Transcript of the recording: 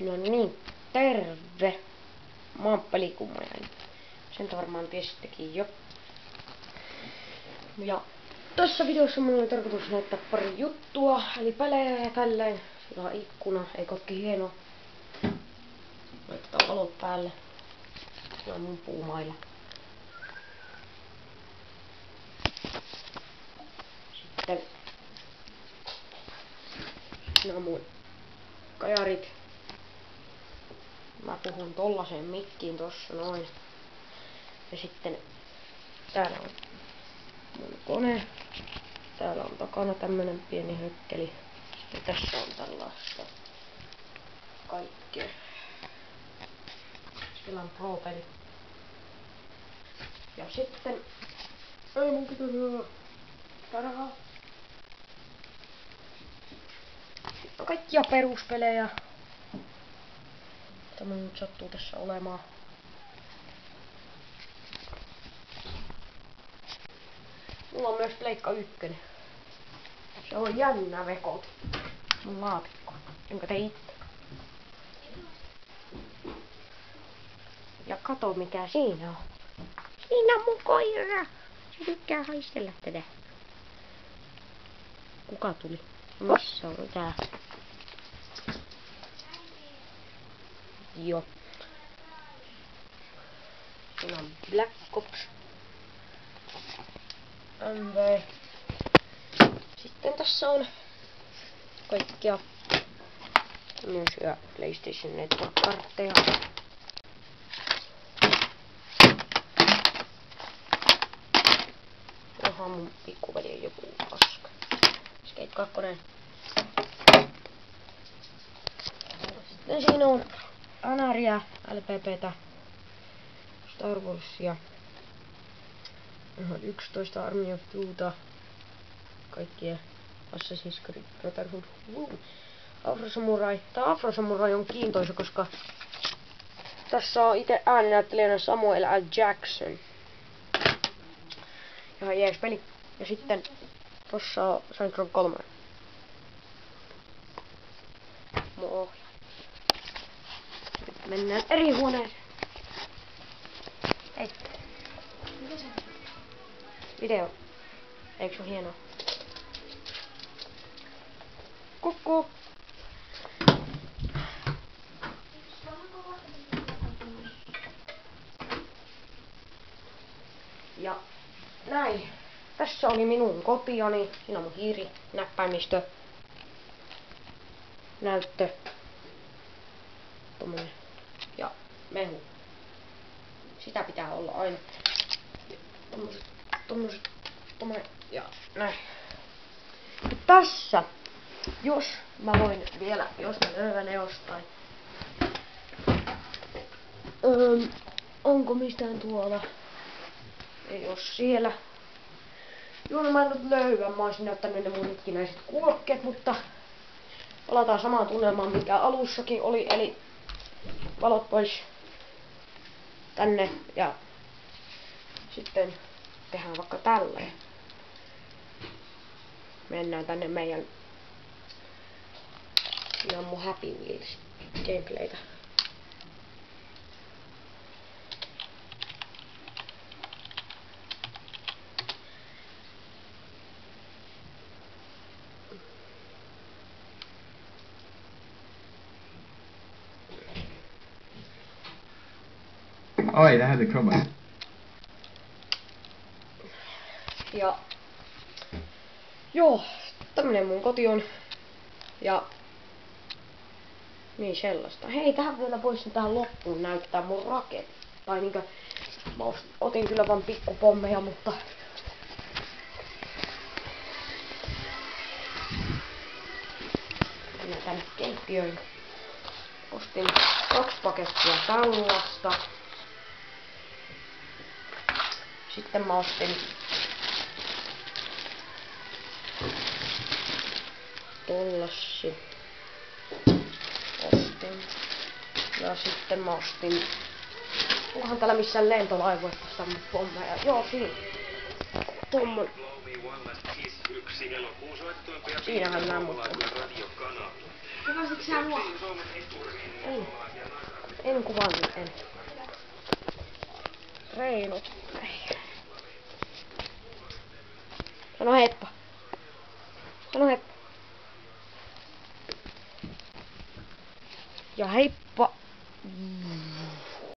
No niin, terve! Mä oon Pelikummajainen. Sen varmaan tiesittekin jo. Ja tässä videossa mulla oli tarkoitus näyttää pari juttua, eli pelejä ja tälleen. Sillä on ikkuna, ei kotki hieno. Laitetaan valot päälle. Sillä on mun puumailla. Sitten nämä on mun kajarit. Mä puhun tollaseen mikkiin tossa noin. Ja sitten täällä on mun kone. Täällä on takana tämmönen pieni hökkeli. Ja tässä on tällaista kaikkea. Siellä on Pro-peli. Ja sitten ei mun pitää tarahaa. Sitten on kaikkia peruspelejä. Tämä nyt sattuu tässä olemaan. Mulla on myös Pleikka 1. Se on jännä vekoti. Mun laatikko. Jonka tein itse. Ja kato mikä siinä on. Siinä on mun koira. Se tykkää haistella tätä. Kuka tuli? Missä on tää? Joo. Siinä on Black Ops. MV. Sitten tässä on kaikkia myös ja PlayStation Network-kartteja. Johan mun pikkuveli on joku paska. Skate 2. Sitten siinä on Anaria, LPPtä, Star Warsia, 11 Army of Two'ta, kaikkia Assassin's Creed Brotherhood, Afro Samurai. Tää Afro Samurai on kiintoisa, koska tässä on itse ääninäyttelijänä Samuel L. Jackson. Ihan jees peli. Ja sitten tossa on Saints Row 3. Mun ohjaa. Nyt mennään eri huoneeseen. Hei. Mitä se on? Video. Eikö se ole hienoa? Kukkuu. Ja näin. Tässä oli minun kotiani. Siinä on mun hiiri, näppäimistö, näyttö, tommonen ja mehu. Sitä pitää olla aina. Tommonen ja näin. Ja tässä, jos mä voin vielä, jos mä löydän ne jostain. Onko mistään tuolla? Ei oo siellä. Joo, mä en nyt löydä. Mä oisin näyttänyt ne mun itkinäiset kuokkeet, mutta palataan samaan tunnelmaan, mikä alussakin oli. Eli valot pois tänne ja sitten tehdään vaikka tälleen. Mennään tänne meidän ihan mun Happy Wheels gameplaytä. Oj, det hade kommit. Ja joo, tämmönen mun koti on. Ja niin sellaista. Hei, tähän vielä voisin tähän loppuun näyttää mun raket. Tai niinkö, mä otin kyllä vaan pikkupommeja, mutta mennään tänne keittiöön. Ostin 2 pakettia tällaista. Sitten mä ostin tollassi. Ostin. Ja sitten mä ostin. Onkohan täällä missään lentolaivoista sammut pommeja? Joo, siinä. Tommonen. Siinähän nää mun pommeja. Kuvasitko sä mua? En kuvannut, en. Reinut. Sano heippa. Sano heippa. Ja heippa.